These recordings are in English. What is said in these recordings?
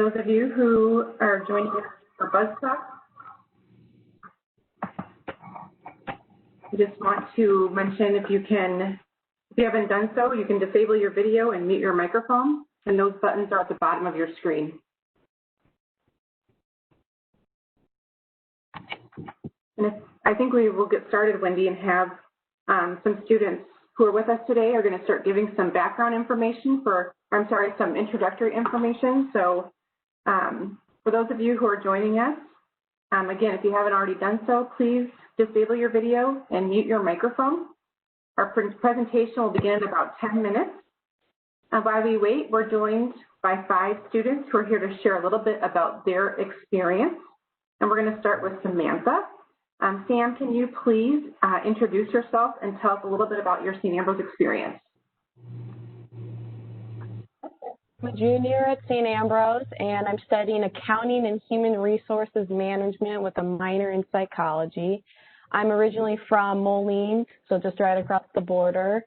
Those of you who are joining us for Buzz Talk, I just want to mention if you haven't done so, you can disable your video and mute your microphone, and those buttons are at the bottom of your screen. And I think we will get started, Wendy, and have some students who are with us today are going to start giving some background information some introductory information. So for those of you who are joining us, again, if you haven't already done so, please disable your video and mute your microphone. Our presentation will begin in about 10 minutes. While we wait, we're joined by 5 students who are here to share a little bit about their experience. And we're going to start with Samantha. Sam, can you please introduce yourself and tell us a little bit about your St. Ambrose experience? I'm a junior at St. Ambrose, and I'm studying accounting and human resources management with a minor in psychology. I'm originally from Moline, so just right across the border.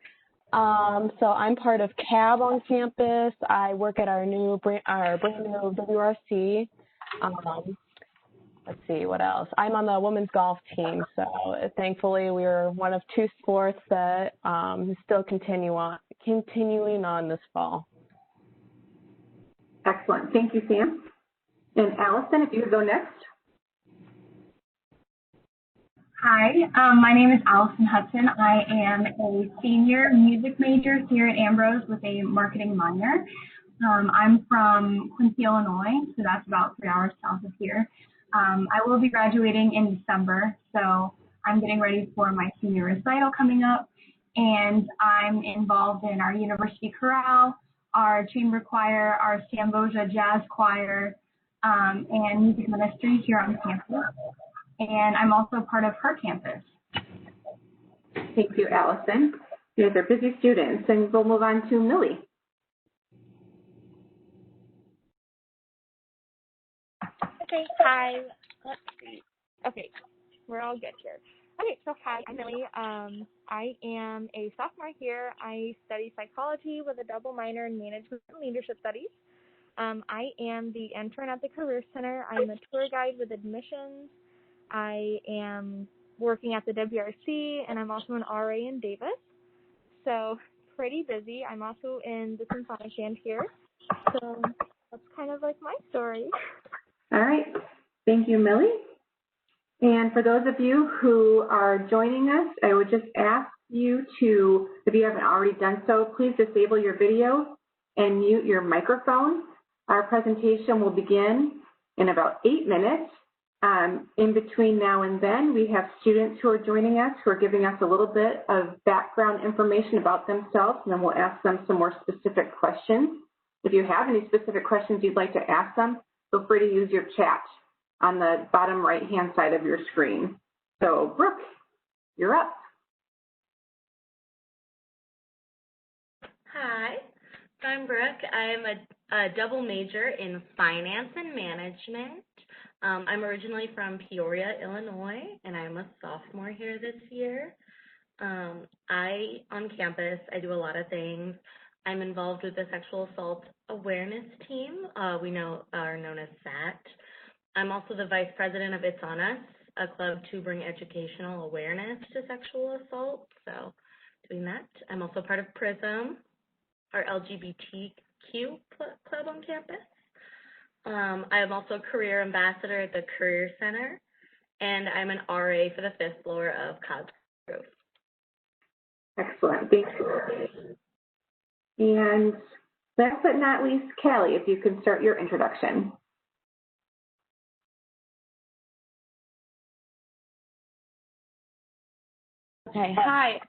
So I'm part of CAB on campus. I work at our brand new WRC. Let's see, what else? I'm on the women's golf team, so thankfully we're one of 2 sports that is still continuing on this fall. Excellent. Thank you, Sam. And Allison, if you could go next. Hi, my name is Allison Hudson. I am a senior music major here at Ambrose with a marketing minor. I'm from Quincy, Illinois, so that's about 3 hours south of here. I will be graduating in December, so I'm getting ready for my senior recital coming up, and I'm involved in our university chorale, our chamber choir, our Samboja jazz choir, and music ministry here on campus. And I'm also part of her campus. Thank you, Allison. You guys are busy students, and we'll move on to Millie. Okay, hi. Let's see. Okay, we're all good here. Okay, so hi, I'm Millie. I am a sophomore here. I study psychology with a double minor in management and leadership studies. I am the intern at the Career Center. I'm a tour guide with admissions. I am working at the WRC, and I'm also an RA in Davis. So pretty busy. I'm also in the symphonic band here. So that's kind of like my story. All right. Thank you, Millie. And for those of you who are joining us, I would just ask you to, if you haven't already done so, please disable your video and mute your microphone. Our presentation will begin in about 8 minutes. In between now and then, we have students who are joining us who are giving us a little bit of background information about themselves, and then we'll ask them some more specific questions. If you have any specific questions you'd like to ask them, feel free to use your chat on the bottom right-hand side of your screen. So, Brooke, you're up. Hi, I'm Brooke. I'm a double major in finance and management. I'm originally from Peoria, Illinois, and I'm a sophomore here this year. On campus, I do a lot of things. I'm involved with the sexual assault awareness team. We are known as SAT. I'm also the vice president of It's On Us, a club to bring educational awareness to sexual assault. So doing that. I'm also part of PRISM, our LGBTQ club on campus. I am also a career ambassador at the Career Center, and I'm an RA for the 5th floor of Cobb's Grove. Excellent, thank you. And last but not least, Callie, if you can start your introduction. Okay, hi.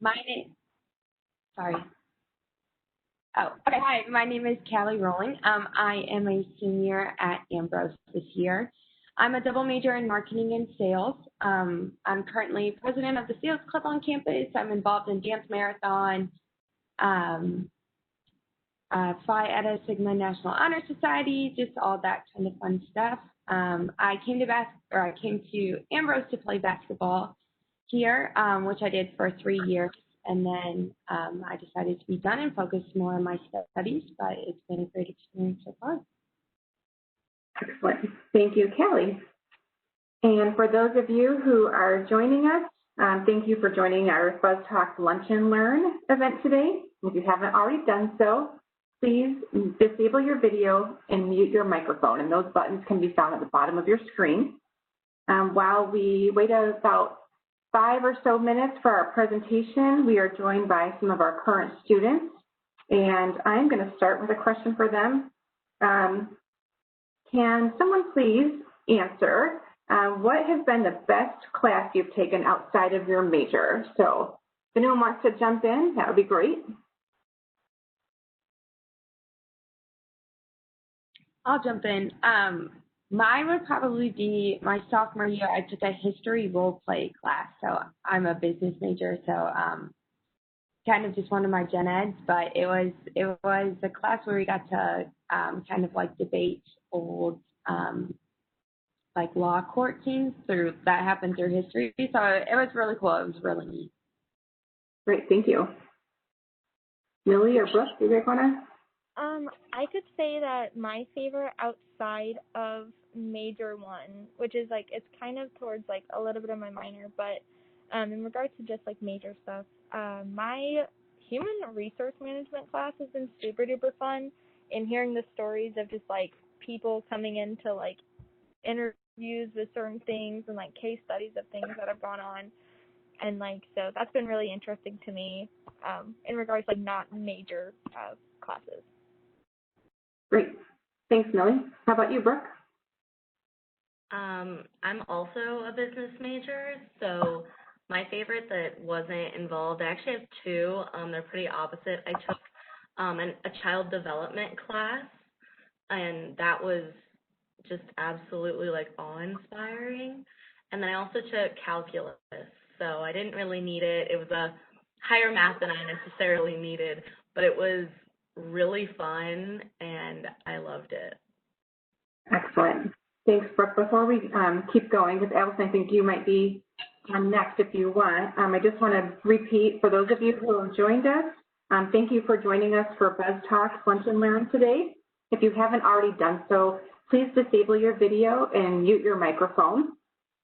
My name is Callie Rowling. I am a senior at Ambrose this year. I'm a double major in marketing and sales. I'm currently president of the sales club on campus. I'm involved in dance marathon, Phi Eta Sigma National Honor Society, just all that kind of fun stuff. I came to Ambrose to play basketball here, which I did for 3 years. And then I decided to be done and focus more on my studies, but it's been a great experience so far. Excellent. Thank you, Kelly. And for those of you who are joining us, thank you for joining our Buzz Talk Lunch and Learn event today. If you haven't already done so, please disable your video and mute your microphone, and those buttons can be found at the bottom of your screen. While we wait about 5 or so minutes for our presentation, we are joined by some of our current students, and I'm going to start with a question for them. Can someone please answer what has been the best class you've taken outside of your major? So if anyone wants to jump in, that would be great. I'll jump in. Mine would probably be my sophomore year. I took a history role play class. So I'm a business major, so kind of just one of my gen eds. But it was a class where we got to kind of like debate old like law court scenes that happened through history. So it was really cool. It was really neat. Great, thank you. Millie or Brooke, do you guys want to? I could say that my favorite outside of major one, which is like, it's kind of towards like a little bit of my minor, but in regards to just like major stuff, my human resource management class has been super duper fun, and hearing the stories of just like people coming into like interviews with certain things and like case studies of things that have gone on, and like, so that's been really interesting to me in regards to like not major classes. Great. Thanks, Millie. How about you, Brooke? I'm also a business major, so my favorite that wasn't involved, I actually have two. They're pretty opposite. I took a child development class, and that was just absolutely like awe-inspiring. And then I also took calculus, so I didn't really need it. It was a higher math than I necessarily needed, but it was really fun, and I loved it. Excellent. Thanks, Brooke. Before we keep going, because Allison, I think you might be next if you want, I just want to repeat for those of you who have joined us, thank you for joining us for Buzz Talk Lunch and Learn today. If you haven't already done so, please disable your video and mute your microphone.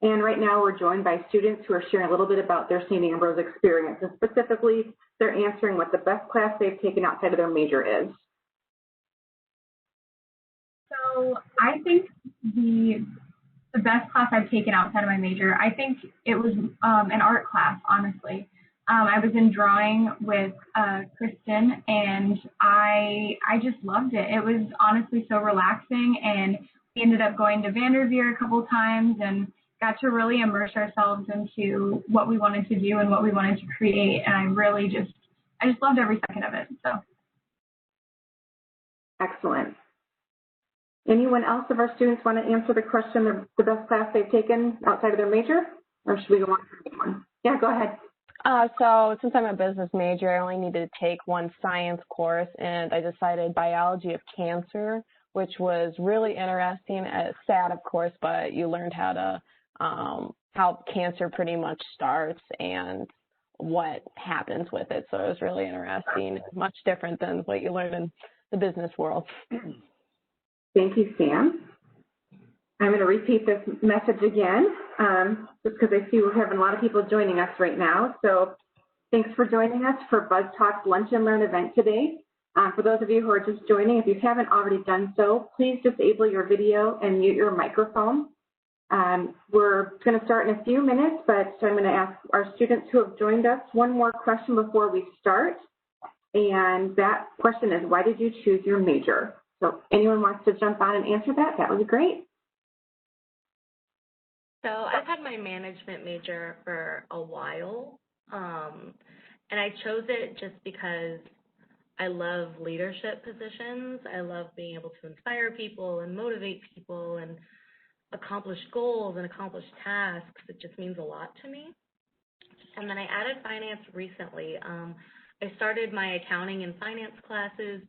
And right now we're joined by students who are sharing a little bit about their St. Ambrose experience, and specifically they're answering what the best class they've taken outside of their major is. So I think the best class I've taken outside of my major, I think it was an art class, honestly. I was in drawing with Kristen, and I just loved it. It was honestly so relaxing, and we ended up going to Vanderveer a couple times and got to really immerse ourselves into what we wanted to do and what we wanted to create, and I just loved every second of it. So. Excellent. Anyone else of our students want to answer the question, the best class they've taken outside of their major? Or should we go on to the next one? Yeah, go ahead. So since I'm a business major, I only needed to take one science course, and I decided biology of cancer, which was really interesting. Sad, of course, but you learned how to how cancer pretty much starts and what happens with it. So it was really interesting, much different than what you learn in the business world. Thank you, Sam. I'm going to repeat this message again, just because I see we're having a lot of people joining us right now. So thanks for joining us for Buzz Talk's Lunch and Learn event today. For those of you who are just joining, if you haven't already done so, please disable your video and mute your microphone. We're going to start in a few minutes, but I'm going to ask our students who have joined us one more question before we start. And that question is, why did you choose your major? So anyone wants to jump on and answer that, that would be great. So I've had my management major for a while, and I chose it just because I love leadership positions. I love being able to inspire people and motivate people and accomplish goals and accomplish tasks. It just means a lot to me. And then I added finance recently. I started my accounting and finance classes,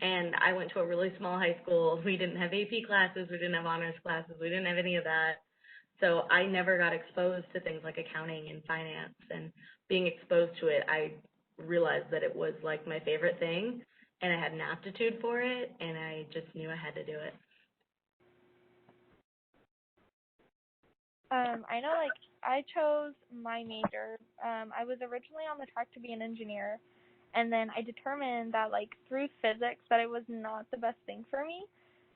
and I went to a really small high school. We didn't have AP classes, we didn't have honors classes, we didn't have any of that. So I never got exposed to things like accounting and finance, and being exposed to it, I realized that it was like my favorite thing, and I had an aptitude for it, and I just knew I had to do it. I know, like, I chose my major. I was originally on the track to be an engineer, and then I determined that, like, through physics that it was not the best thing for me.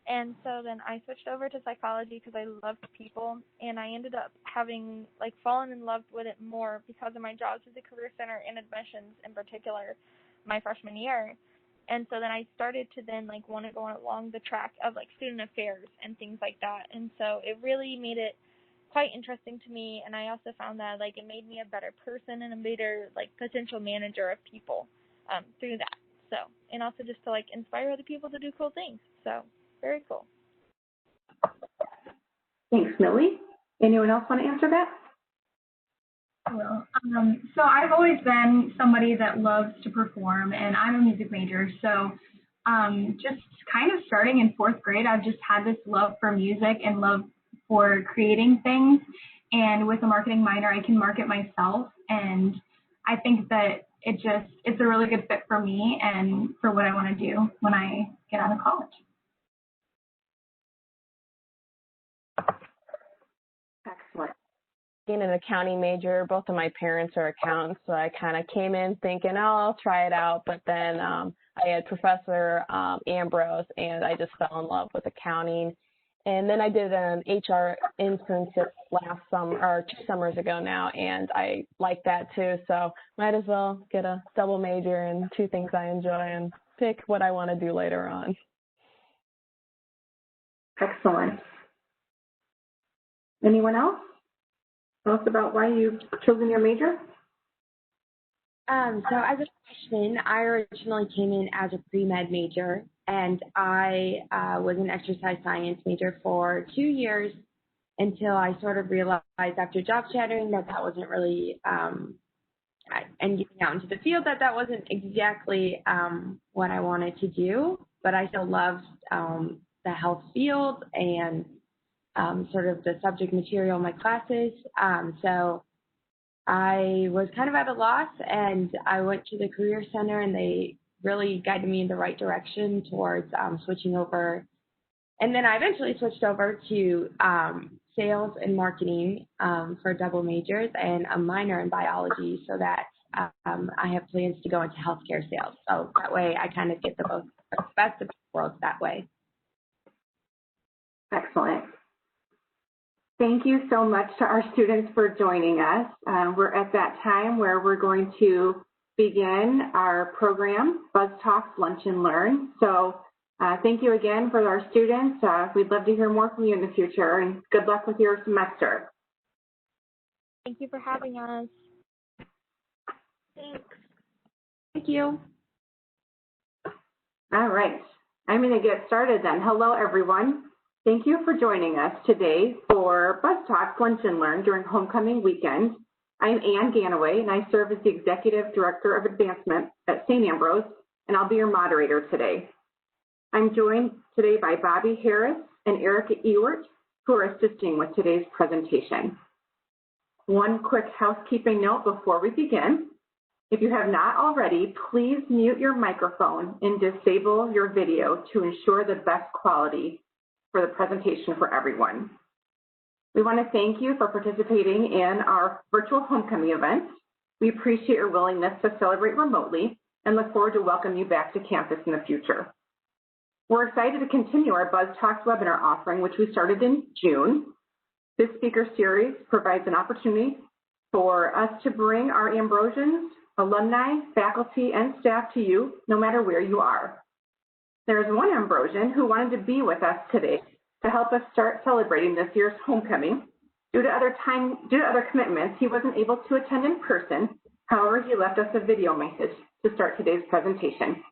And so then I switched over to psychology because I loved people, and I ended up having, like, fallen in love with it more because of my jobs at the Career Center and admissions in particular my freshman year. And so then I started to then, like, want to go along the track of, like, student affairs and things like that. And so it really made it quite interesting to me, and I also found that, like, it made me a better person and a better, like, potential manager of people through that. So, and also just to, like, inspire other people to do cool things. So, very cool. Thanks, Millie. Anyone else want to answer that? Well, so I've always been somebody that loves to perform, and I'm a music major. So just kind of starting in 4th grade, I've just had this love for music and love for creating things. And with a marketing minor, I can market myself. And I think that it's a really good fit for me and for what I want to do when I get out of college. Excellent. Being an accounting major, both of my parents are accountants, so I kind of came in thinking, oh, I'll try it out. But then I had Professor Ambrose, and I just fell in love with accounting. And then I did an HR internship last summer, or 2 summers ago now, and I like that too. So might as well get a double major in 2 things I enjoy and pick what I want to do later on. Excellent. Anyone else? Tell us about why you've chosen your major. So as a freshman, I originally came in as a pre-med major, and I was an exercise science major for 2 years until I sort of realized after job shadowing that wasn't really, and getting out into the field, that wasn't exactly what I wanted to do, but I still loved the health field and sort of the subject material in my classes. So I was kind of at a loss, and I went to the Career Center, and they really guided me in the right direction towards switching over. And then I eventually switched over to sales and marketing for double majors and a minor in biology, so that I have plans to go into healthcare sales. So that way I kind of get the best of both worlds that way. Excellent. Thank you so much to our students for joining us. We're at that time where we're going to begin our program, Buzz Talks Lunch and Learn. So thank you again for our students. We'd love to hear more from you in the future, and good luck with your semester. Thank you for having us. Thanks. Thank you. All right. I'm going to get started then. Hello, everyone. Thank you for joining us today for Buzz Talks Lunch and Learn during homecoming weekend. I'm Ann Ganaway, and I serve as the Executive Director of Advancement at St. Ambrose, and I'll be your moderator today. I'm joined today by Bobby Harris and Erica Ewert, who are assisting with today's presentation. One quick housekeeping note before we begin. If you have not already, please mute your microphone and disable your video to ensure the best quality for the presentation for everyone. We want to thank you for participating in our virtual homecoming event. We appreciate your willingness to celebrate remotely and look forward to welcoming you back to campus in the future. We're excited to continue our Buzz Talks webinar offering, which we started in June. This speaker series provides an opportunity for us to bring our Ambrosians, alumni, faculty, and staff to you, no matter where you are. There is one Ambrosian who wanted to be with us today to help us start celebrating this year's homecoming. Due to other commitments, he wasn't able to attend in person. However, he left us a video message to start today's presentation.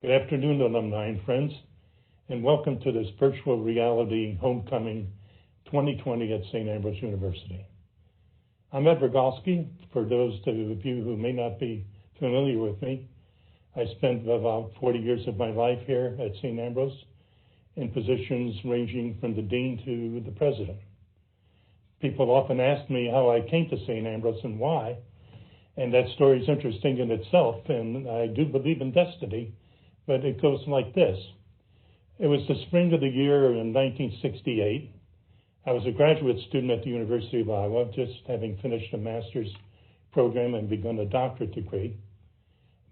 Good afternoon, alumni and friends, and welcome to this virtual reality homecoming 2020 at St. Ambrose University. I'm Ed Rogalski. For those of you who may not be familiar with me, I spent about 40 years of my life here at St. Ambrose in positions ranging from the dean to the president. People often ask me how I came to St. Ambrose and why, and that story is interesting in itself, and I do believe in destiny, but it goes like this. It was the spring of the year in 1968. I was a graduate student at the University of Iowa, just having finished a master's program and begun a doctorate degree.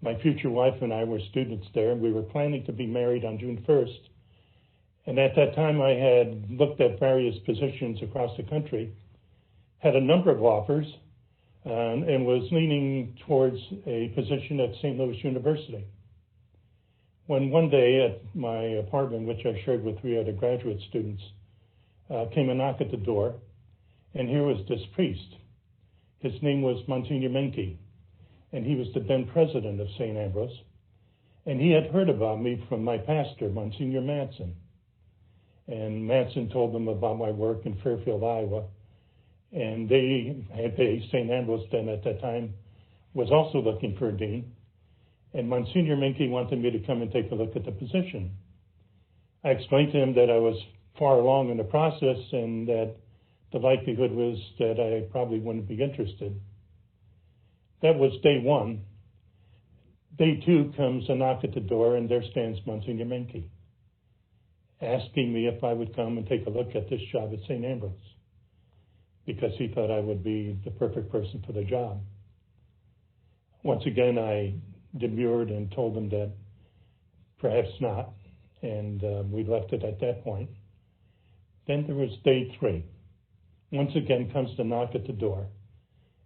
My future wife and I were students there, and we were planning to be married on June 1st. And at that time, I had looked at various positions across the country, had a number of offers, and was leaning towards a position at St. Louis University. When one day at my apartment, which I shared with 3 other graduate students, came a knock at the door, and here was this priest. His name was Monsignor Menke, and he was the then president of St. Ambrose. And he had heard about me from my pastor, Monsignor Manson. And Manson told them about my work in Fairfield, Iowa. And St. Ambrose then at that time was also looking for a dean. And Monsignor Menke wanted me to come and take a look at the position. I explained to him that I was far along in the process and that the likelihood was that I probably wouldn't be interested. That was day 1. Day 2 comes a knock at the door, and there stands Monsignor Menke, asking me if I would come and take a look at this job at St. Ambrose, because he thought I would be the perfect person for the job. Once again, I demurred and told him that perhaps not, and we left it at that point. Then there was day 3. Once again comes the knock at the door,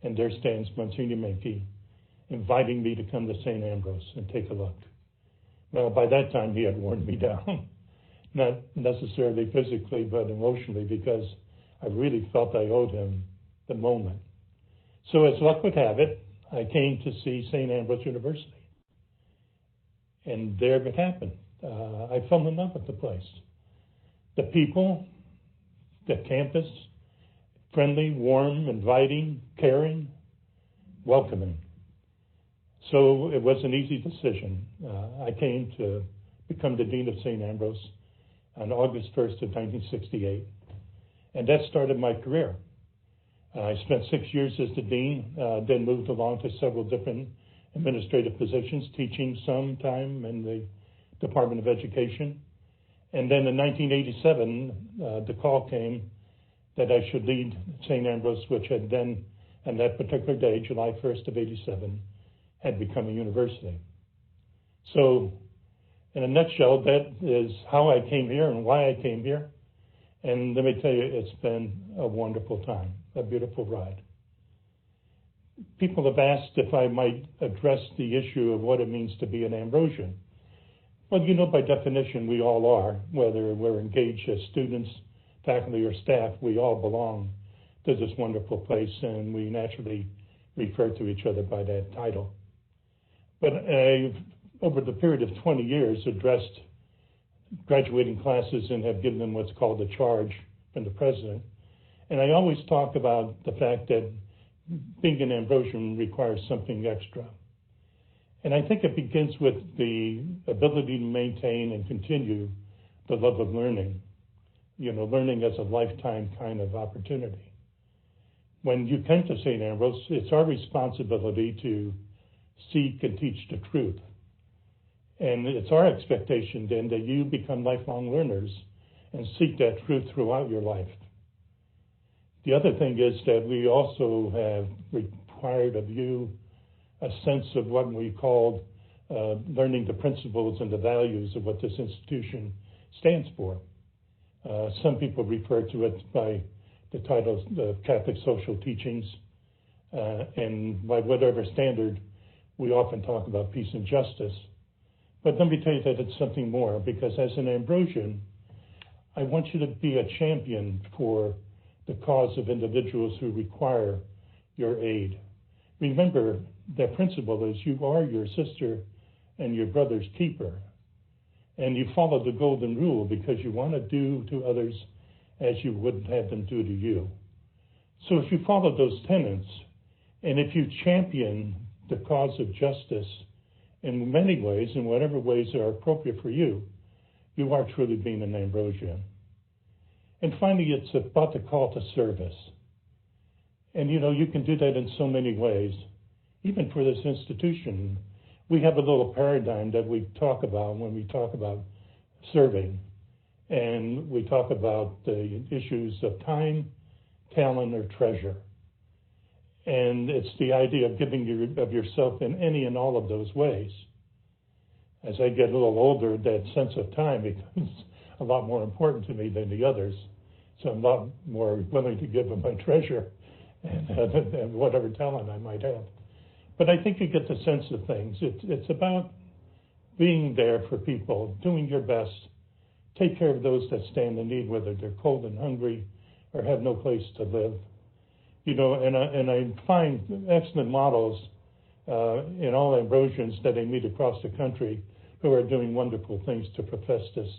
and there stands Monsignor Menke, inviting me to come to St. Ambrose and take a look. Well, by that time, he had worn me down, not necessarily physically, but emotionally, because I really felt I owed him the moment. So as luck would have it, I came to see St. Ambrose University. And there it happened. I fell in love with the place. The people, the campus, friendly, warm, inviting, caring, welcoming. So it was an easy decision. I came to become the Dean of St. Ambrose on August 1st of 1968. And that started my career. I spent 6 years as the dean, then moved along to several different administrative positions, teaching some time in the Department of Education. And then in 1987, the call came that I should lead St. Ambrose, which had then, on that particular day, July 1st of 87, had become a university. So in a nutshell, that is how I came here and why I came here. And let me tell you, it's been a wonderful time, a beautiful ride. People have asked if I might address the issue of what it means to be an Ambrosian. Well, you know, by definition, we all are, whether we're engaged as students, faculty, or staff, we all belong to this wonderful place, and we naturally refer to each other by that title. But I've, over the period of 20 years, addressed graduating classes and have given them what's called a charge from the president. And I always talk about the fact that being an Ambrosian requires something extra. And I think it begins with the ability to maintain and continue the love of learning, you know, learning as a lifetime kind of opportunity. When you come to St. Ambrose, it's our responsibility to seek and teach the truth. And it's our expectation then that you become lifelong learners and seek that truth throughout your life. The other thing is that we also have required of you a sense of what we called learning the principles and the values of what this institution stands for. Some people refer to it by the title the Catholic Social Teachings, and by whatever standard, we often talk about peace and justice. But let me tell you that it's something more, because as an Ambrosian, I want you to be a champion for the cause of individuals who require your aid. Remember, the principle is you are your sister and your brother's keeper. And you follow the golden rule because you want to do to others as you would have them do to you. So if you follow those tenets, and if you champion the cause of justice in many ways, in whatever ways are appropriate for you, you are truly being an Ambrosian. And finally, it's about the call to service. And you know, you can do that in so many ways. Even for this institution, we have a little paradigm that we talk about when we talk about serving. and we talk about the issues of time, talent, or treasure. And it's the idea of giving of yourself in any and all of those ways. As I get a little older, that sense of time becomes a lot more important to me than the others. So I'm a lot more willing to give of my treasure and whatever talent I might have. But I think you get the sense of things. It's about being there for people, doing your best, take care of those that stand in need, whether they're cold and hungry or have no place to live. You know, and I find excellent models in all Ambrosians that I meet across the country who are doing wonderful things to profess this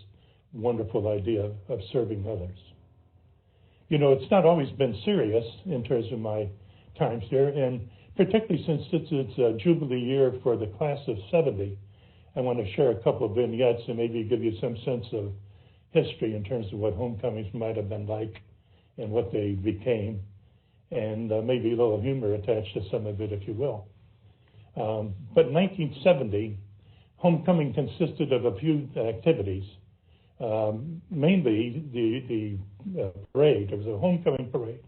wonderful idea of serving others. You know, it's not always been serious in terms of my times here, and particularly since it's a Jubilee year for the class of 70, I want to share a couple of vignettes and maybe give you some sense of history in terms of what homecomings might have been like and what they became, and maybe a little humor attached to some of it, if you will. But in 1970, homecoming consisted of a few activities. Mainly the parade. There was a homecoming parade.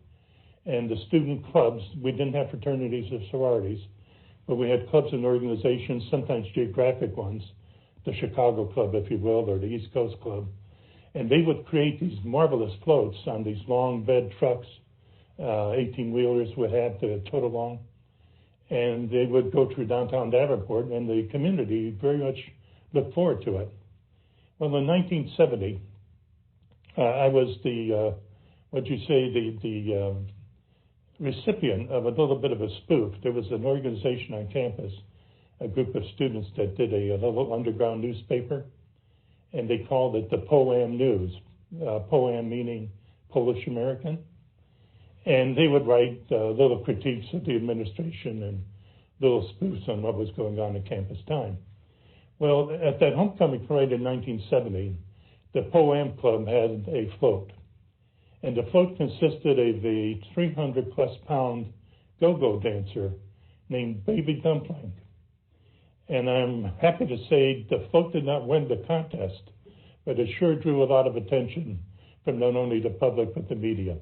And the student clubs, we didn't have fraternities or sororities, but we had clubs and organizations, sometimes geographic ones, the Chicago Club, if you will, or the East Coast Club. And they would create these marvelous floats on these long bed trucks, 18-wheelers would have to tote along. And they would go through downtown Davenport, and the community very much looked forward to it. Well, in 1970, I was the recipient of a little bit of a spoof. There was an organization on campus, a group of students that did a little underground newspaper, and they called it the Poam News, Poam meaning Polish American. And they would write little critiques of the administration and little spoofs on what was going on at campus time. Well, at that homecoming parade in 1970, the Poam Club had a float. And the float consisted of a 300-plus pound go-go dancer named Baby Dumpling. And I'm happy to say the float did not win the contest, but it sure drew a lot of attention from not only the public but the media.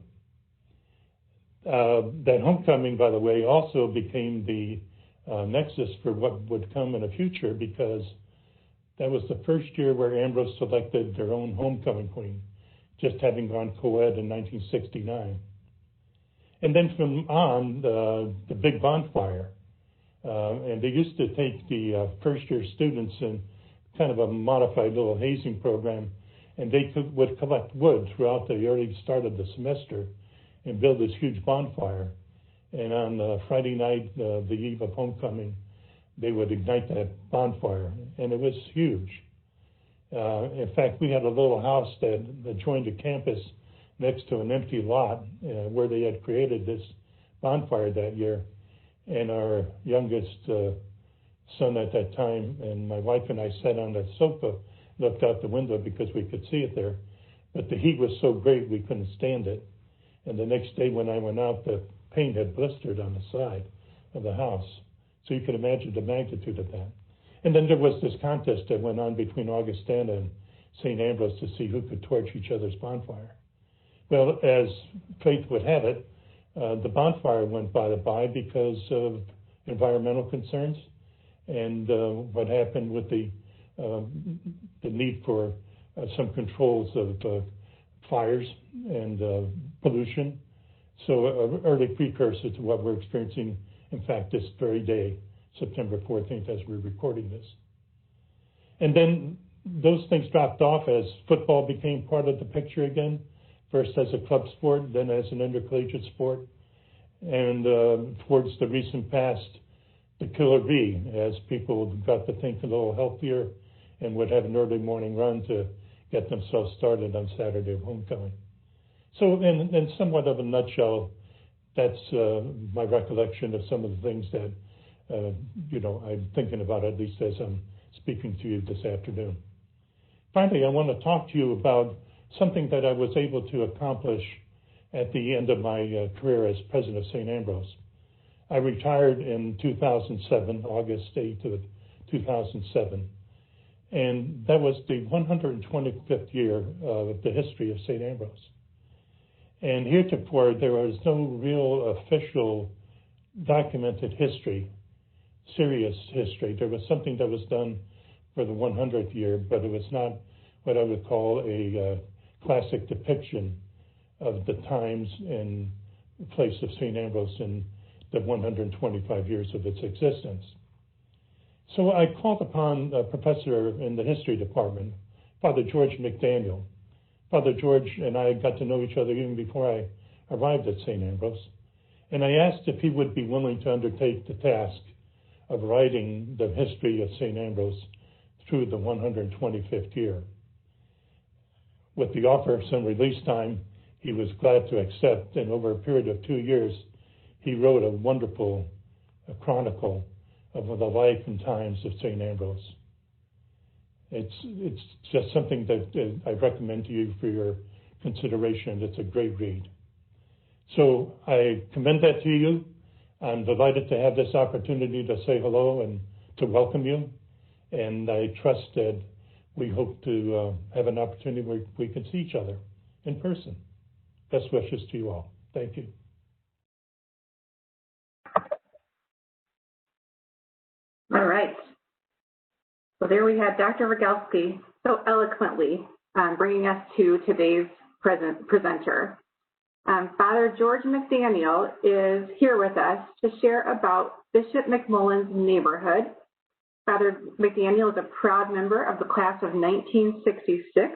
That homecoming, by the way, also became the nexus for what would come in the future, because that was the first year where Ambrose selected their own homecoming queen, just having gone co-ed in 1969. And then from on, the big bonfire. And they used to take the first-year students in kind of a modified little hazing program, and they would collect wood throughout the early start of the semester and build this huge bonfire. And on Friday night, the eve of homecoming, they would ignite that bonfire, and it was huge. In fact, we had a little house that adjoined the campus next to an empty lot where they had created this bonfire that year. And our youngest son at that time, and my wife and I sat on that sofa, looked out the window because we could see it there. But the heat was so great we couldn't stand it. And the next day when I went out, the paint had blistered on the side of the house. So you can imagine the magnitude of that. And then there was this contest that went on between Augustana and St. Ambrose to see who could torch each other's bonfire. Well, as fate would have it, the bonfire went by the by because of environmental concerns and what happened with the need for some controls of fires and pollution. So an early precursor to what we're experiencing, in fact, this very day, September 14th, as we're recording this. And then those things dropped off as football became part of the picture again, first as a club sport, then as an intercollegiate sport. And towards the recent past, the killer bee, as people got to think a little healthier and would have an early morning run to get themselves started on Saturday of homecoming. So in somewhat of a nutshell, that's my recollection of some of the things that I'm thinking about, at least as I'm speaking to you this afternoon. Finally, I want to talk to you about something that I was able to accomplish at the end of my career as president of St. Ambrose. I retired in 2007, August 8th of 2007. And that was the 125th year of the history of St. Ambrose. And heretofore, there was no real official documented history, serious history. There was something that was done for the 100th year, but it was not what I would call a classic depiction of the times and place of St. Ambrose in the 125 years of its existence. So I called upon a professor in the history department, Father George McDaniel. Father George and I got to know each other even before I arrived at St. Ambrose. And I asked if he would be willing to undertake the task of writing the history of St. Ambrose through the 125th year. With the offer of some release time, he was glad to accept, and over a period of 2 years, he wrote a wonderful chronicle of the life and times of St. Ambrose. It's just something that I recommend to you for your consideration. It's a great read. So I commend that to you. I'm delighted to have this opportunity to say hello and to welcome you. And I trust that we hope to have an opportunity where we can see each other in person. Best wishes to you all. Thank you. All right. So there we have Dr. Rogalski so eloquently bringing us to today's presenter. Father George McDaniel is here with us to share about Bishop McMullen's neighborhood. Father McDaniel is a proud member of the class of 1966.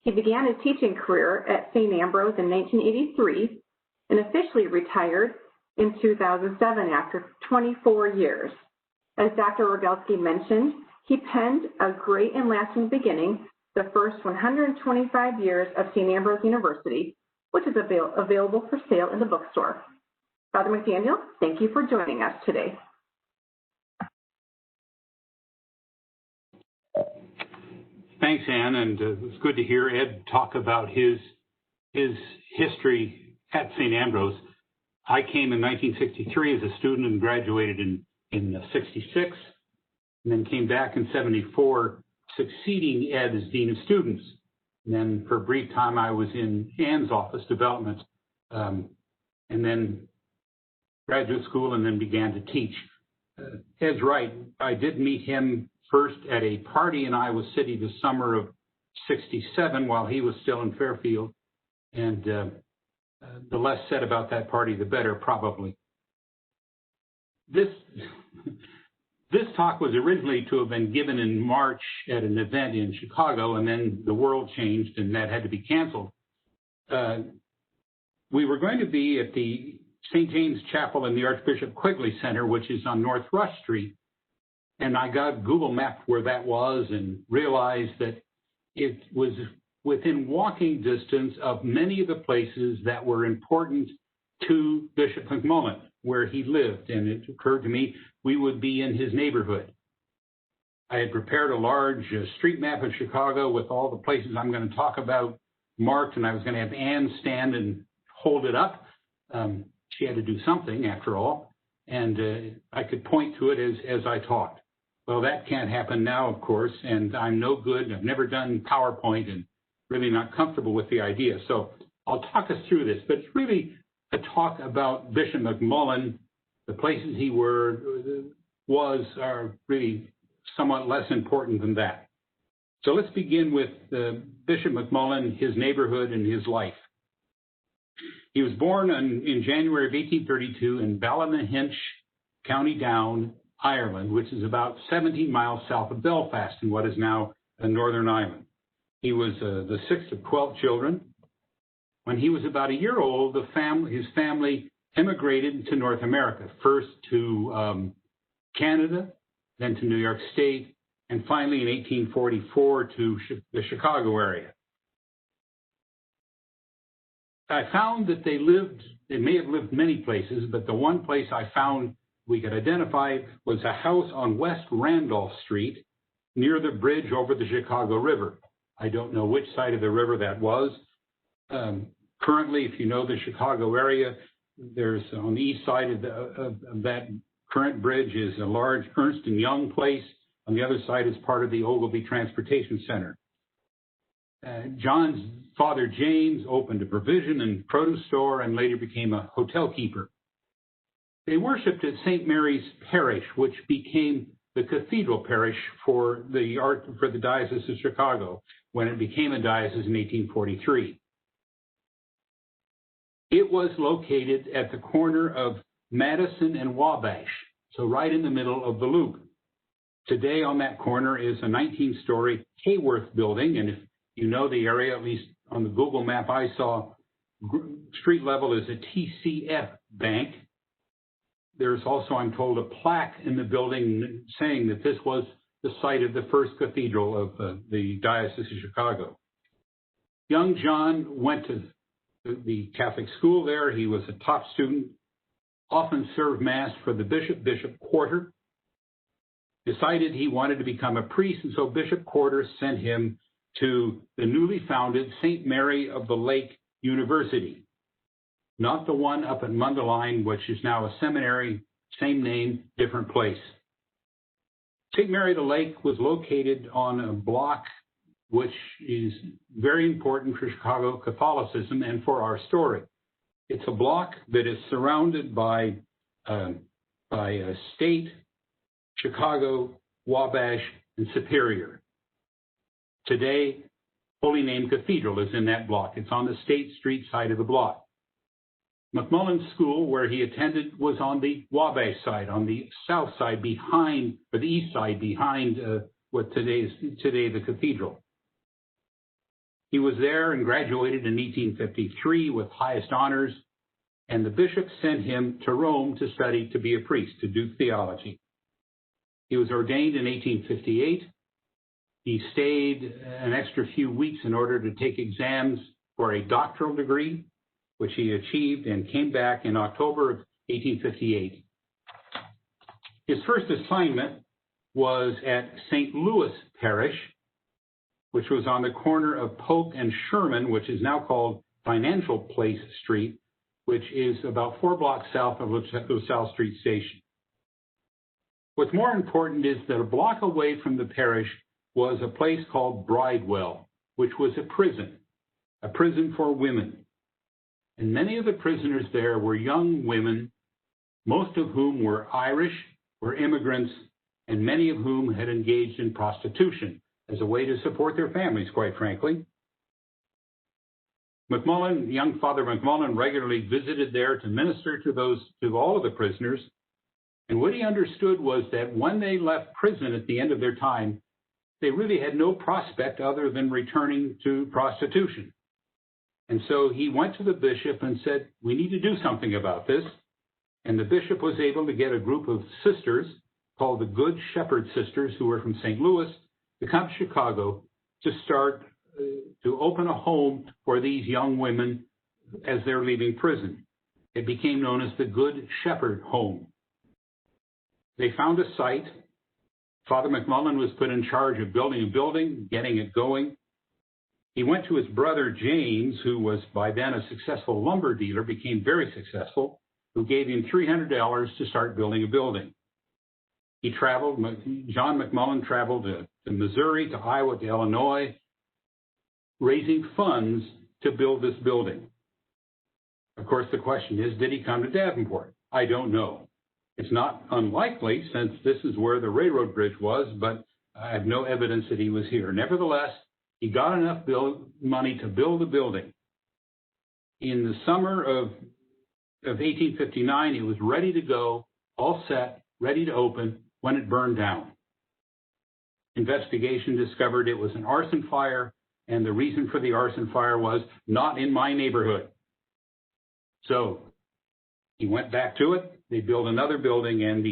He began his teaching career at St. Ambrose in 1983 and officially retired in 2007 after 24 years. As Dr. Rogalski mentioned, he penned A Great and Lasting Beginning, the first 125 years of St. Ambrose University, which is available for sale in the bookstore. Father McDaniel, thank you for joining us today. Thanks, Ann, and it was good to hear Ed talk about his history at St. Ambrose. I came in 1963 as a student and graduated in 66, and then came back in 74, succeeding Ed as Dean of Students. And then for a brief time, I was in Ann's office, development, and then graduate school, and then began to teach. Ed's right. I did meet him first at a party in Iowa City the summer of 67 while he was still in Fairfield. And the less said about that party, the better, probably. This talk was originally to have been given in March at an event in Chicago, and then the world changed and that had to be canceled. We were going to be at the St. James Chapel in the Archbishop Quigley Center, which is on North Rush Street. And I got Google mapped where that was and realized that it was within walking distance of many of the places that were important to Bishop McMullen, where he lived. And it occurred to me we would be in his neighborhood. I had prepared a large street map of Chicago with all the places I'm going to talk about marked, and I was going to have Ann stand and hold it up. She had to do something, after all, and I could point to it as I talked. Well, that can't happen now, of course, and I'm no good. I've never done PowerPoint and really not comfortable with the idea. So I'll talk us through this, but it's really a talk about Bishop McMullen. The places he was are really somewhat less important than that. So let's begin with Bishop McMullen, his neighborhood, and his life. He was born in January of 1832 in Ballynahinch, County Down, Ireland, which is about 17 miles south of Belfast in what is now Northern Ireland. He was the sixth of 12 children. When he was about a year old, his family immigrated to North America, first to Canada, then to New York State, and finally in 1844 to the Chicago area. I found that they may have lived many places, but the one place I found we could identify was a house on West Randolph Street near the bridge over the Chicago River. I don't know which side of the river that was. Currently, if you know the Chicago area, there's on the east side of that current bridge is a large Ernst & Young place, On the other side is part of the Ogilvy Transportation Center. John's father, James, opened a provision and produce store and later became a hotel keeper. They worshiped at St. Mary's Parish, which became the cathedral parish for the Diocese of Chicago when it became a diocese in 1843. It was located at the corner of Madison and Wabash, so right in the middle of the loop. Today on that corner is a 19-story Hayworth building, and if you know the area, at least on the Google map I saw, street level is a TCF bank. There's also, I'm told, a plaque in the building saying that this was the site of the first cathedral of the Diocese of Chicago. Young John went to the Catholic school there. He was a top student, often served Mass for the Bishop Quarter. Decided he wanted to become a priest, and so Bishop Quarter sent him to the newly founded St. Mary of the Lake University. Not the one up at Mundelein, which is now a seminary, same name, different place. St. Mary of the Lake was located on a block which is very important for Chicago Catholicism and for our story. It's a block that is surrounded by a State, Chicago, Wabash, and Superior. Today, Holy Name Cathedral is in that block. It's on the State Street side of the block. McMullen's school, where he attended, was on the Wabash side, on the south side behind, or the east side behind what today the cathedral. He was there and graduated in 1853 with highest honors, and the bishop sent him to Rome to study to be a priest, to do theology. He was ordained in 1858. He stayed an extra few weeks in order to take exams for a doctoral degree, which he achieved, and came back in October of 1858. His first assignment was at St. Louis Parish, which was on the corner of Polk and Sherman, which is now called Financial Place Street, which is about 4 blocks south of LaSalle Street Station. What's more important is that a block away from the parish was a place called Bridewell, which was a prison for women. And many of the prisoners there were young women, most of whom were Irish, were immigrants, and many of whom had engaged in prostitution as a way to support their families, quite frankly. McMullen, young Father McMullen, regularly visited there to minister to all of the prisoners. And what he understood was that when they left prison at the end of their time, they really had no prospect other than returning to prostitution. And so he went to the bishop and said, we need to do something about this. And the bishop was able to get a group of sisters called the Good Shepherd Sisters, who were from St. Louis, to come to Chicago to start to open a home for these young women as they're leaving prison. It became known as the Good Shepherd Home. They found a site. Father McMullen was put in charge of building a building, getting it going. He went to his brother James, who was by then a successful lumber dealer, became very successful, who gave him $300 to start building a building. He traveled, John McMullen traveled to Missouri, to Iowa, to Illinois, raising funds to build this building. Of course, the question is, did he come to Davenport? I don't know. It's not unlikely, since this is where the railroad bridge was, but I have no evidence that he was here. Nevertheless, he got enough money to build a building. In the summer of 1859, it was ready to go, all set, ready to open, when it burned down. Investigation discovered it was an arson fire, and the reason for the arson fire was not in my neighborhood. So he went back to it. They built another building, and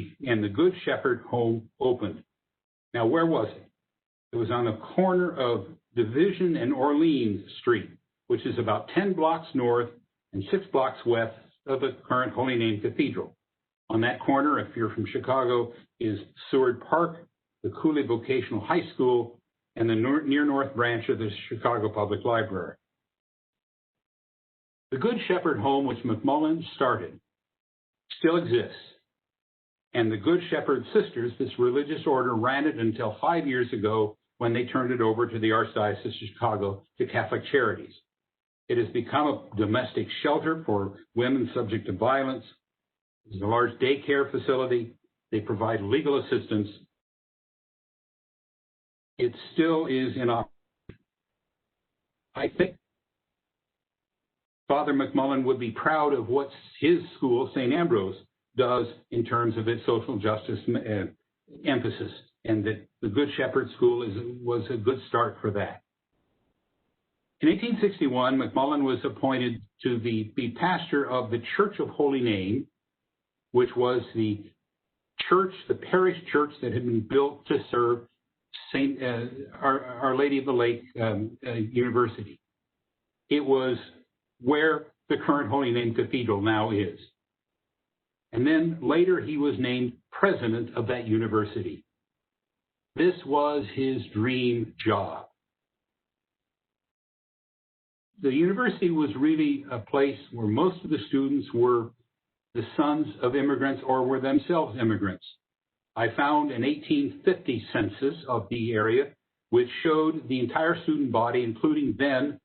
the Good Shepherd Home opened. Now, where was it? It was on the corner of Division and Orleans Street, which is about 10 blocks north and 6 blocks west of the current Holy Name Cathedral. On that corner, if you're from Chicago, is Seward Park, the Cooley Vocational High School, and the near north branch of the Chicago Public Library. The Good Shepherd Home, which McMullen started, still exists. And the Good Shepherd Sisters, this religious order, ran it until 5 years ago when they turned it over to the Archdiocese of Chicago to Catholic Charities. It has become a domestic shelter for women subject to violence. It's a large daycare facility. They provide legal assistance. It still is in operation. I think Father McMullen would be proud of what his school, St. Ambrose, does in terms of its social justice emphasis, and that the Good Shepherd School was a good start for that. In 1861, McMullen was appointed to be pastor of the Church of Holy Name, which was the church, the parish church that had been built to serve Our Lady of the Lake University. It was where the current Holy Name Cathedral now is. And then later he was named president of that university. This was his dream job. The university was really a place where most of the students were the sons of immigrants or were themselves immigrants. I found an 1850 census of the area, which showed the entire student body, including then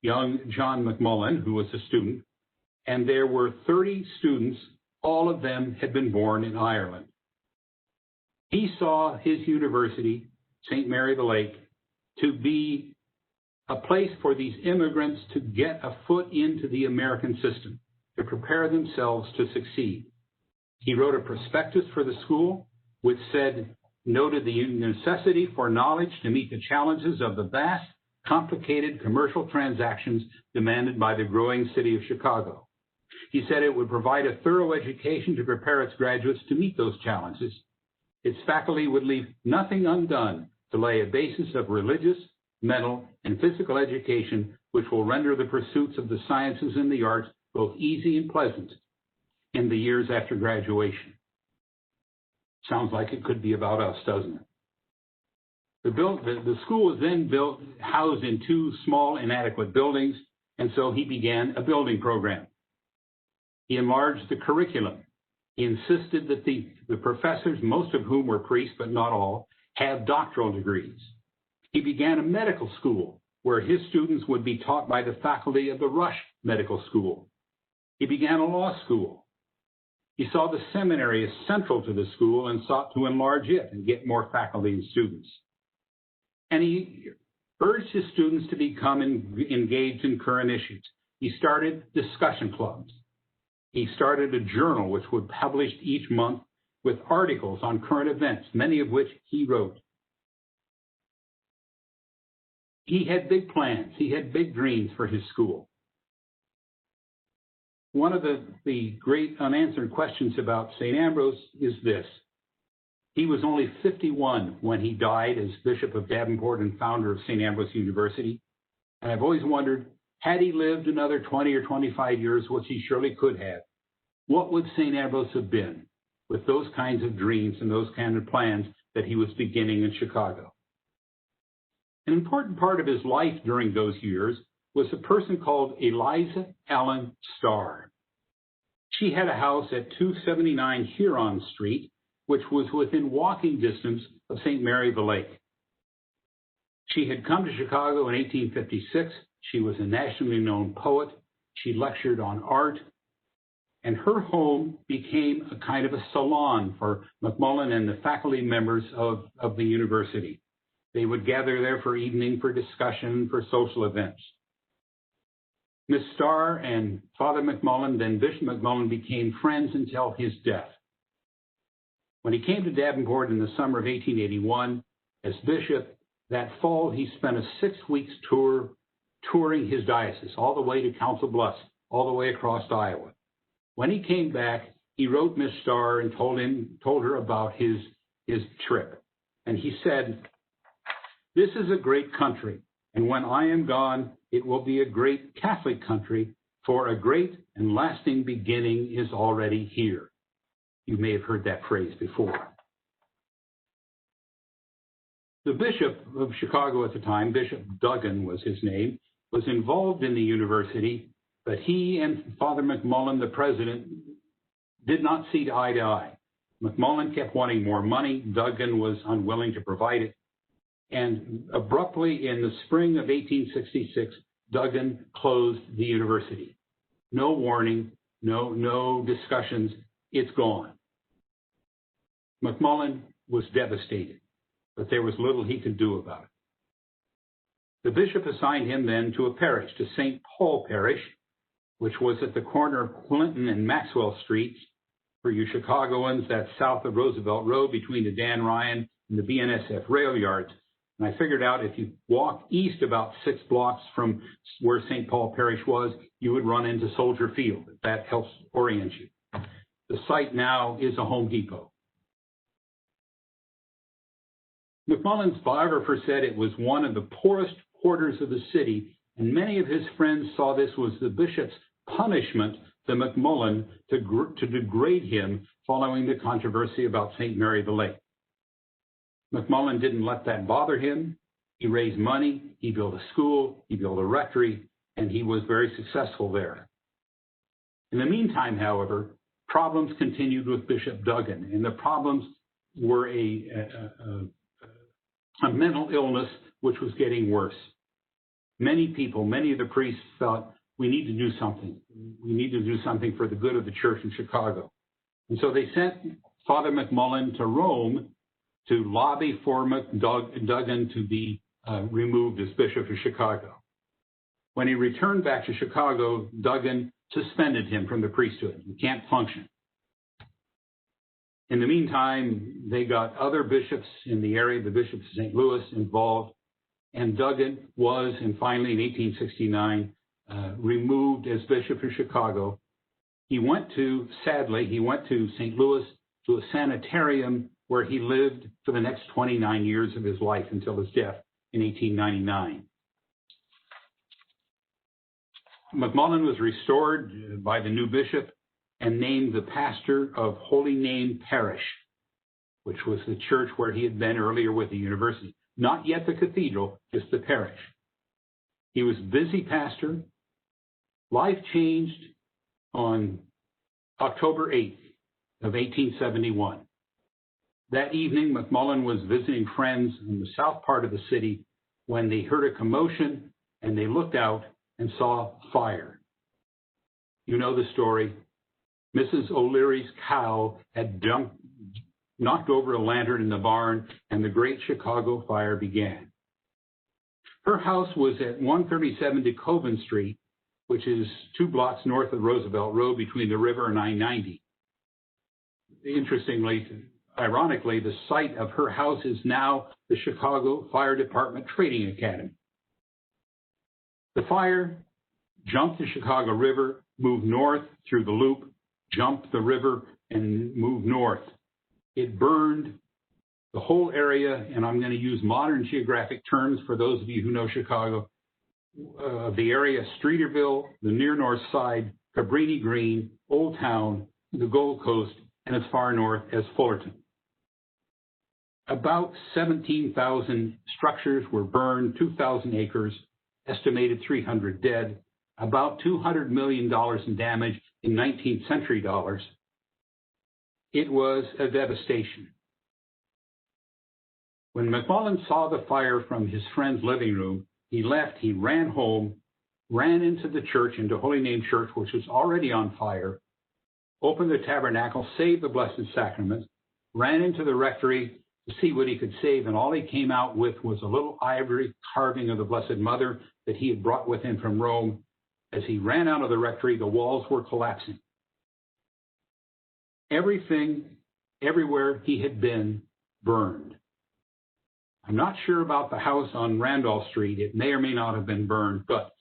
young John McMullen, who was a student, and there were 30 students. All of them had been born in Ireland. He saw his university, St. Mary the Lake, to be a place for these immigrants to get a foot into the American system, to prepare themselves to succeed. He wrote a prospectus for the school, which noted the necessity for knowledge to meet the challenges of the vast, complicated commercial transactions demanded by the growing city of Chicago. He said it would provide a thorough education to prepare its graduates to meet those challenges. Its faculty would leave nothing undone to lay a basis of religious, mental, and physical education which will render the pursuits of the sciences and the arts both easy and pleasant in the years after graduation. Sounds like it could be about us, doesn't it? The school was then housed in two small, inadequate buildings, and so he began a building program. He enlarged the curriculum. He insisted that the professors, most of whom were priests, but not all, have doctoral degrees. He began a medical school where his students would be taught by the faculty of the Rush Medical School. He began a law school. He saw the seminary as central to the school and sought to enlarge it and get more faculty and students. And he urged his students to become engaged in current issues. He started discussion clubs. He started a journal which would publish each month with articles on current events, many of which he wrote. He had big plans. He had big dreams for his school. One of the great unanswered questions about St. Ambrose is this. He was only 51 when he died as Bishop of Davenport and founder of St. Ambrose University. And I've always wondered, had he lived another 20 or 25 years, which he surely could have, what would St. Ambrose have been with those kinds of dreams and those kinds of plans that he was beginning in Chicago? An important part of his life during those years was a person called Eliza Allen Starr. She had a house at 279 Huron Street, which was within walking distance of St. Mary the Lake. She had come to Chicago in 1856. She was a nationally known poet. She lectured on art. And her home became a kind of a salon for McMullen and the faculty members of the university. They would gather there for evening, for discussion, for social events. Miss Starr and Father McMullen, then Bishop McMullen, became friends until his death. When he came to Davenport in the summer of 1881, as bishop, that fall he spent a 6 weeks tour touring his diocese, all the way to Council Bluffs, all the way across Iowa. When he came back, he wrote Miss Starr and told her about his trip. And he said, "This is a great country, and when I am gone, it will be a great Catholic country, for a great and lasting beginning is already here." You may have heard that phrase before. The Bishop of Chicago at the time, Bishop Duggan was his name, was involved in the university, but he and Father McMullen, the president, did not see eye to eye. McMullen kept wanting more money. Duggan was unwilling to provide it. And abruptly, in the spring of 1866, Duggan closed the university. No warning, no discussions. It's gone. McMullen was devastated, but there was little he could do about it. The bishop assigned him then to a parish, to St. Paul Parish, which was at the corner of Clinton and Maxwell Streets. For you Chicagoans, that's south of Roosevelt Road between the Dan Ryan and the BNSF rail yards. And I figured out if you walk east about 6 blocks from where St. Paul Parish was, you would run into Soldier Field. That helps orient you. The site now is a Home Depot. McMullen's biographer said it was one of the poorest quarters of the city, and many of his friends saw this was the bishop's punishment to McMullen to degrade him following the controversy about St. Mary the Lake. McMullen didn't let that bother him. He raised money, he built a school, he built a rectory, and he was very successful there. In the meantime, however, problems continued with Bishop Duggan, and the problems were a mental illness which was getting worse. Many people, many of the priests thought, we need to do something. We need to do something for the good of the church in Chicago. And so they sent Father McMullen to Rome to lobby for Duggan to be removed as Bishop of Chicago. When he returned back to Chicago, Duggan suspended him from the priesthood. He can't function. In the meantime, they got other bishops in the area, the Bishop of St. Louis, involved, and Duggan was, and finally in 1869, removed as Bishop of Chicago. He went to St. Louis to a sanitarium where he lived for the next 29 years of his life until his death in 1899. McMullen was restored by the new bishop and named the pastor of Holy Name Parish, which was the church where he had been earlier with the university. Not yet the cathedral, just the parish. He was busy pastor. Life changed on October 8th of 1871. That evening, McMullen was visiting friends in the south part of the city when they heard a commotion and they looked out and saw fire. You know the story. Mrs. O'Leary's cow had knocked over a lantern in the barn, and the Great Chicago Fire began. Her house was at 137 DeKoven Street, which is 2 blocks north of Roosevelt Road between the river and I-90. Ironically, the site of her house is now the Chicago Fire Department Training Academy. The fire jumped the Chicago River, moved north through the loop, jumped the river, and moved north. It burned the whole area, and I'm going to use modern geographic terms for those of you who know Chicago, the area Streeterville, the near north side, Cabrini Green, Old Town, the Gold Coast, and as far north as Fullerton. About 17,000 structures were burned, 2,000 acres, estimated 300 dead, about $200 million in damage in 19th century dollars. It was a devastation. When McMullen saw the fire from his friend's living room, he left, he ran home, ran into the church, into Holy Name Church, which was already on fire, opened the tabernacle, saved the Blessed Sacrament, ran into the rectory to see what he could save, and all he came out with was a little ivory carving of the Blessed Mother that he had brought with him from Rome. As he ran out of the rectory, the walls were collapsing. Everything, everywhere he had been, burned. I'm not sure about the house on Randolph Street. It may or may not have been burned, but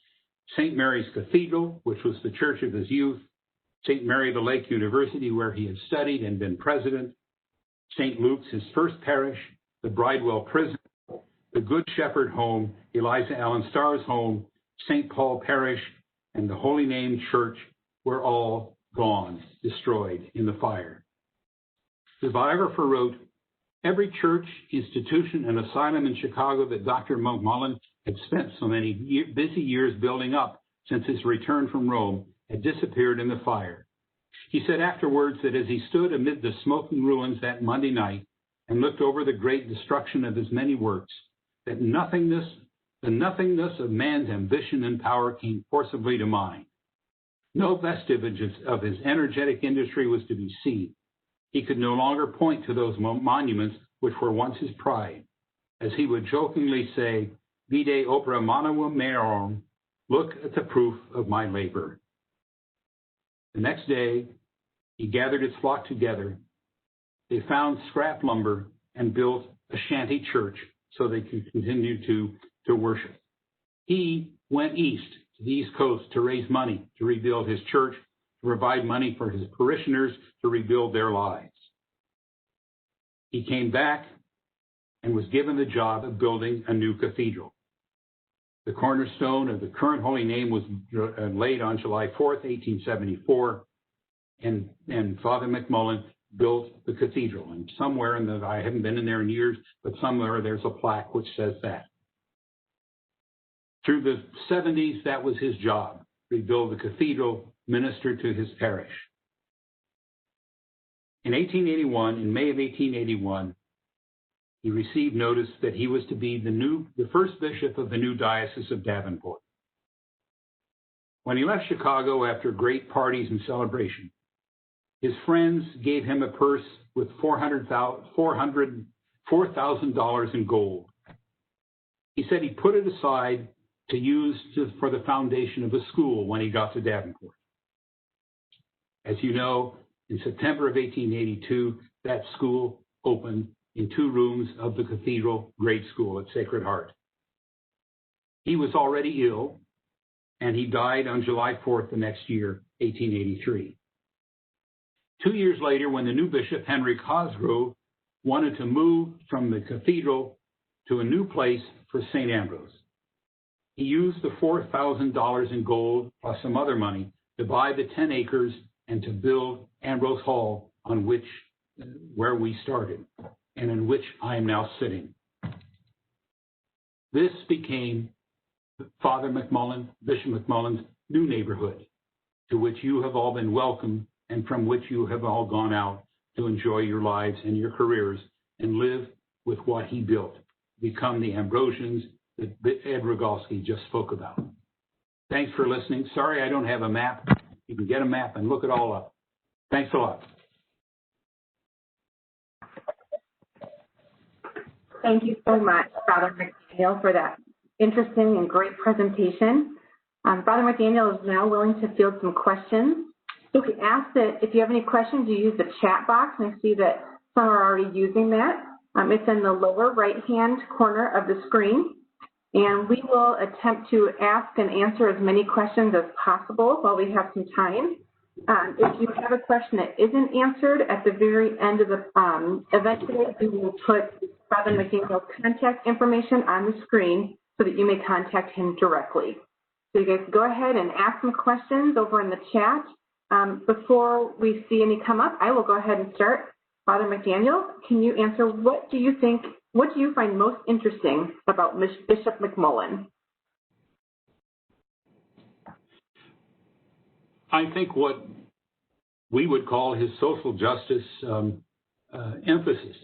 St. Mary's Cathedral, which was the church of his youth, St. Mary the Lake University, where he had studied and been president, St. Luke's, his first parish, the Bridewell Prison, the Good Shepherd Home, Eliza Allen Starr's home, St. Paul Parish, and the Holy Name Church were all gone, destroyed in the fire. The biographer wrote, every church, institution, and asylum in Chicago that Dr. McMullen had spent so many busy years building up since his return from Rome had disappeared in the fire. He said afterwards that as he stood amid the smoking ruins that Monday night and looked over the great destruction of his many works, that the nothingness of man's ambition and power came forcibly to mind. No vestiges of his energetic industry was to be seen. He could no longer point to those monuments which were once his pride. As he would jokingly say, vide opera manuum meorum, look at the proof of my labor. The next day, he gathered his flock together. They found scrap lumber and built a shanty church so they could continue to worship. He went east to the East Coast to raise money to rebuild his church, to provide money for his parishioners to rebuild their lives. He came back and was given the job of building a new cathedral. The cornerstone of the current holy name was laid on July 4th, 1874, and Father McMullen built the cathedral. And somewhere I haven't been in there in years, but somewhere there's a plaque which says that. Through the 70s, that was his job, rebuild the cathedral, minister to his parish. In May of 1881, he received notice that he was to be the first bishop of the new diocese of Davenport. When he left Chicago after great parties and celebration, his friends gave him a purse with $4,000 in gold. He said he put it aside to use for the foundation of a school when he got to Davenport. As you know, in September of 1882, that school opened in 2 rooms of the cathedral grade school at Sacred Heart. He was already ill, and he died on July 4th the next year, 1883. 2 years later, when the new bishop, Henry Cosgrove, wanted to move from the cathedral to a new place for St. Ambrose, he used the $4,000 in gold plus some other money to buy the 10 acres and to build Ambrose Hall, where we started, and in which I am now sitting. This became Father McMullen, Bishop McMullen's new neighborhood, to which you have all been welcomed and from which you have all gone out to enjoy your lives and your careers and live with what he built, become the Ambrosians that Ed Rogalski just spoke about. Thanks for listening. Sorry I don't have a map. You can get a map and look it all up. Thanks a lot. Thank you so much, Father McDaniel, for that interesting and great presentation. Father McDaniel is now willing to field some questions. So we ask that if you have any questions, you use the chat box, and I see that some are already using that. It's in the lower right-hand corner of the screen, and we will attempt to ask and answer as many questions as possible while we have some time. If you have a question that isn't answered at the very end of the event today, we will put Father McDaniel's contact information on the screen so that you may contact him directly. So you guys go ahead and ask some questions over in the chat. Before we see any come up, I will go ahead and start. Father McDaniel, can you answer what do you find most interesting about Bishop McMullen? I think what we would call his social justice emphasis.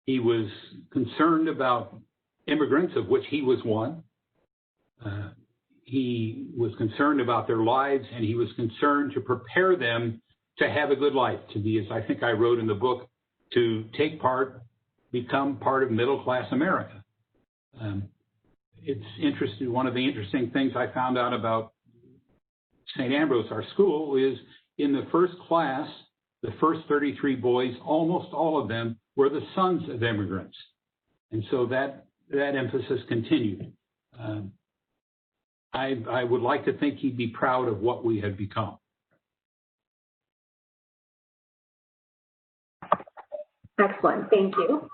He was concerned about immigrants, of which he was one. He was concerned about their lives, and he was concerned to prepare them to have a good life, to be, as I think I wrote in the book, to become part of middle-class America. It's interesting. One of the interesting things I found out about St. Ambrose, our school, is in the first class, the first 33 boys, almost all of them were the sons of immigrants. And so that emphasis continued. I would like to think he'd be proud of what we had become. Excellent, thank you.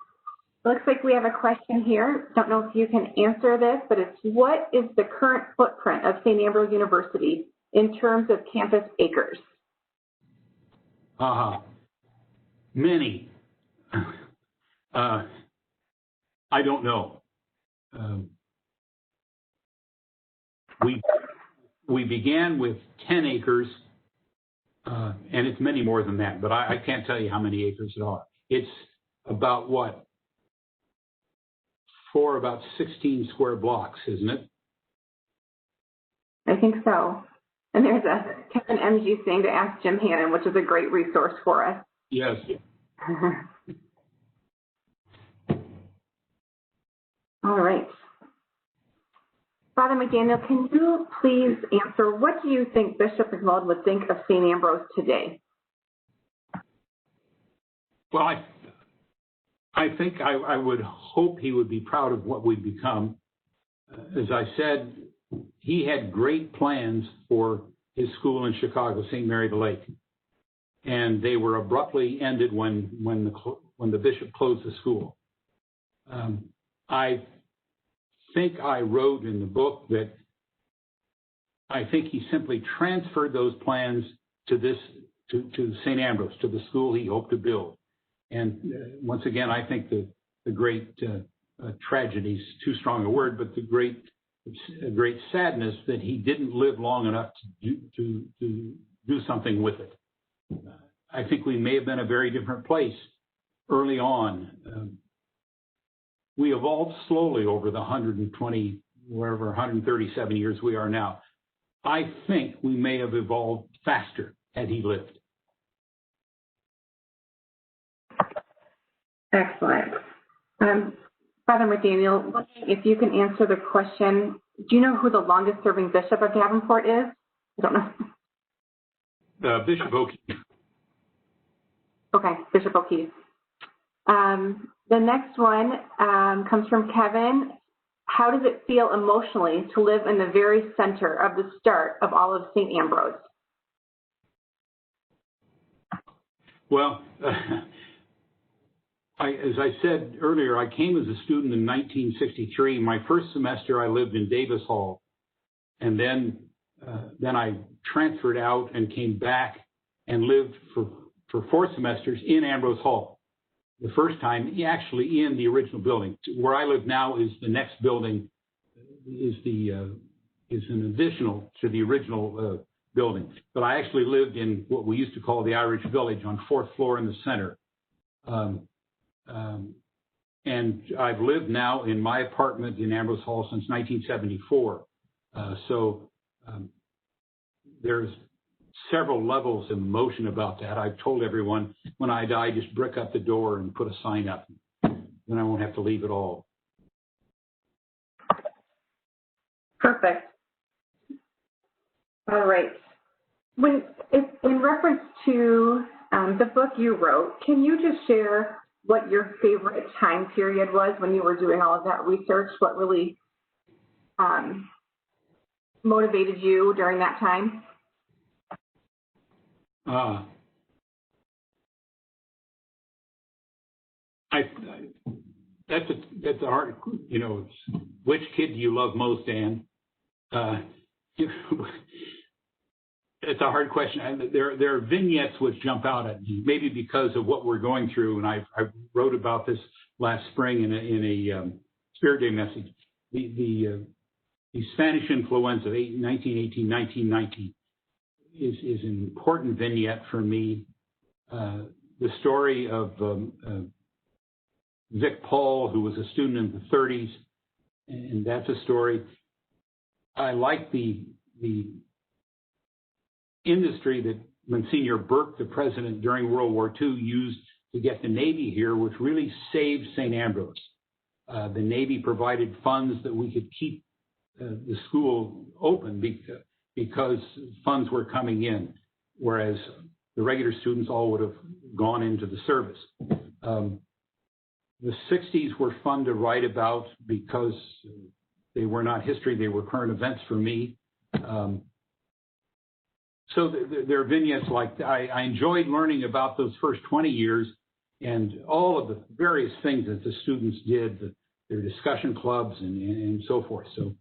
Looks like we have a question here. Don't know if you can answer this, but it's what is the current footprint of St. Ambrose University in terms of campus acres? Many. I don't know. We began with 10 acres and it's many more than that, but I can't tell you how many acres it are. It's about what? For about 16 square blocks, isn't it? I think so. And there's a Kevin MG saying to ask Jim Hannon, which is a great resource for us. Yes. All right. Father McDaniel, can you please answer, what do you think Bishop McMullen would think of St. Ambrose today? Well, I think I would hope he would be proud of what we've become. As I said, he had great plans for his school in Chicago, St. Mary the Lake, and they were abruptly ended when the bishop closed the school. I think I wrote in the book that I think he simply transferred those plans to St. Ambrose, to the school he hoped to build. And once again, I think the great tragedy is too strong a word, but the great sadness that he didn't live long enough to do something with it. I think we may have been a very different place early on. We evolved slowly over the 137 years we are now. I think we may have evolved faster had he lived. Excellent. Father McDaniel, if you can answer the question, do you know who the longest serving bishop of Davenport is? I don't know. Bishop O'Keefe. Okay, Bishop O'Keefe. The next one comes from Kevin. How does it feel emotionally to live in the very center of the start of all of St. Ambrose? Well, as I said earlier, I came as a student in 1963. My first semester, I lived in Davis Hall, and then I transferred out and came back and lived for 4 semesters in Ambrose Hall. The first time, actually, in the original building. Where I live now is the next building, is an additional to the original building. But I actually lived in what we used to call the Irish Village on 4th floor in the center. And I've lived now in my apartment in Ambrose Hall since 1974. There's several levels of emotion about that. I've told everyone, when I die, just brick up the door and put a sign up. Then I won't have to leave at all. Perfect. All right. In reference to the book you wrote, can you just share what your favorite time period was when you were doing all of that research? What really motivated you during that time? That's a hard, which kid do you love most, Ann? It's a hard question. There are vignettes which jump out at me, maybe because of what we're going through, and I wrote about this last spring in a Spirit Day message. The Spanish influenza, 1918, 1919, is an important vignette for me. The story of Vic Paul, who was a student in the 30s, and that's a story. I like the industry that Monsignor Burke, the president during World War II, used to get the Navy here, which really saved St. Ambrose. The Navy provided funds that we could keep the school open because funds were coming in, whereas the regular students all would have gone into the service. The 60s were fun to write about because they were not history, they were current events for me. So there are vignettes like I enjoyed learning about those first 20 years and all of the various things that the students did, their discussion clubs and so forth. So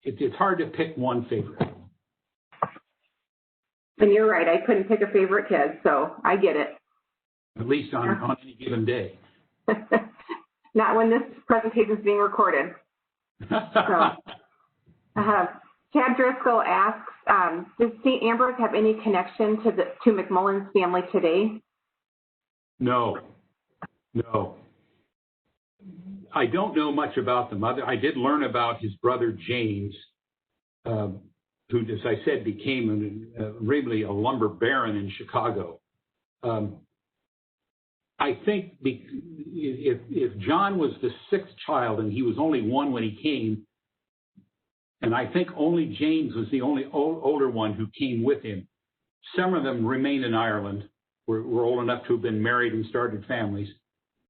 it's hard to pick one favorite. And you're right, I couldn't pick a favorite kid, so I get it. At least on any given day. Not when this presentation is being recorded. So, Chad Driscoll asks, does St. Ambrose have any connection to McMullen's family today? No. I don't know much about the mother. I did learn about his brother James, who, as I said, became really a lumber baron in Chicago. I think if John was the sixth child and he was only one when he came, and I think only James was the only older one who came with him. Some of them remained in Ireland, were old enough to have been married and started families.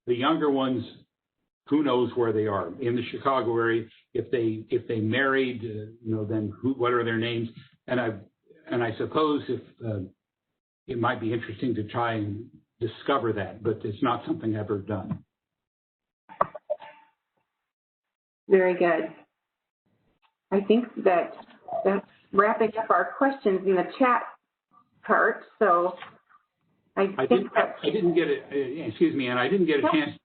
The younger ones, who knows where they are in the Chicago area? If they married, then what are their names? And I suppose if it might be interesting to try and discover that, but it's not something I've ever done. Very good. I think that's wrapping up our questions in the chat part. So I didn't get a chance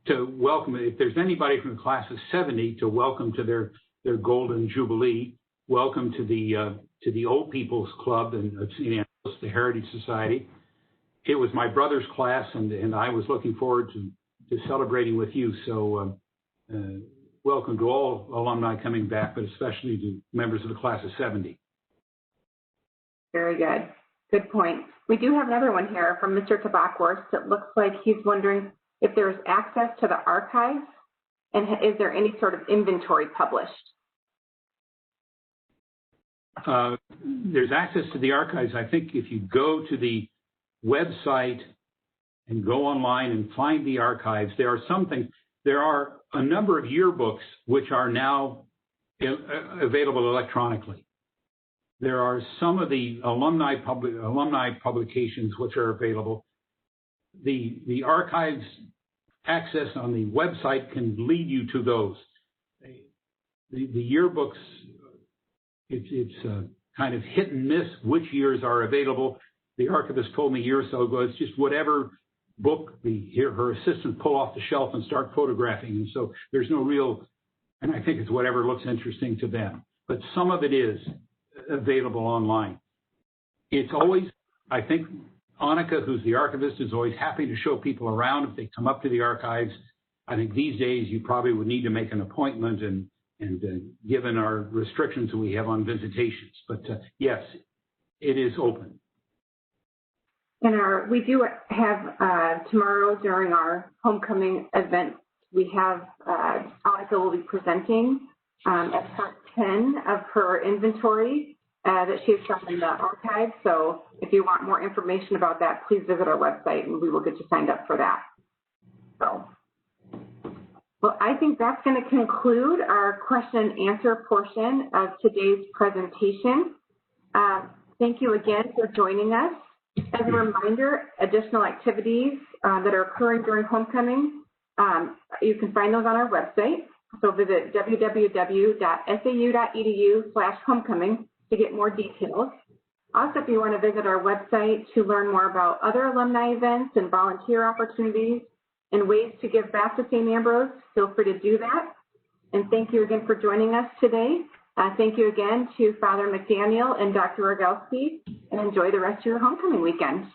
to welcome, if there's anybody from the class of 70, to welcome to their golden jubilee. Welcome to the Old People's Club and the Heritage Society. It was my brother's class, and I was looking forward to celebrating with you. So welcome to all alumni coming back, but especially to members of the class of 70. Very good. Good point. We do have another one here from Mr. Tabakworth. It looks like he's wondering if there is access to the archives, and is there any sort of inventory published? There's access to the archives. I think if you go to the website and go online and find the archives, there are a number of yearbooks which are now available electronically. There are some of the alumni publications which are available. The archives access on the website can lead you to those. The yearbooks, it's kind of hit and miss which years are available. The archivist told me years or so ago, it's just whatever book her assistant pull off the shelf and start photographing. And so there's no real, and I think it's whatever looks interesting to them. But some of it is available online. It's always, I think, Annika, who's the archivist, is always happy to show people around if they come up to the archives. I think these days you probably would need to make an appointment, and given our restrictions that we have on visitations. But yes, it is open. And we do have tomorrow during our homecoming event, we have Annika will be presenting at part 10 of her inventory that she's done in the archive. So if you want more information about that, please visit our website and we will get you signed up for that. So, well, I think that's going to conclude our question and answer portion of today's presentation. Thank you again for joining us. As a reminder, additional activities that are occurring during homecoming, you can find those on our website. So visit www.sau.edu/homecoming to get more details. Also, if you want to visit our website to learn more about other alumni events and volunteer opportunities and ways to give back to St. Ambrose, feel free to do that. And thank you again for joining us today. Thank you again to Father McDaniel and Dr. Rogalski, and enjoy the rest of your homecoming weekend.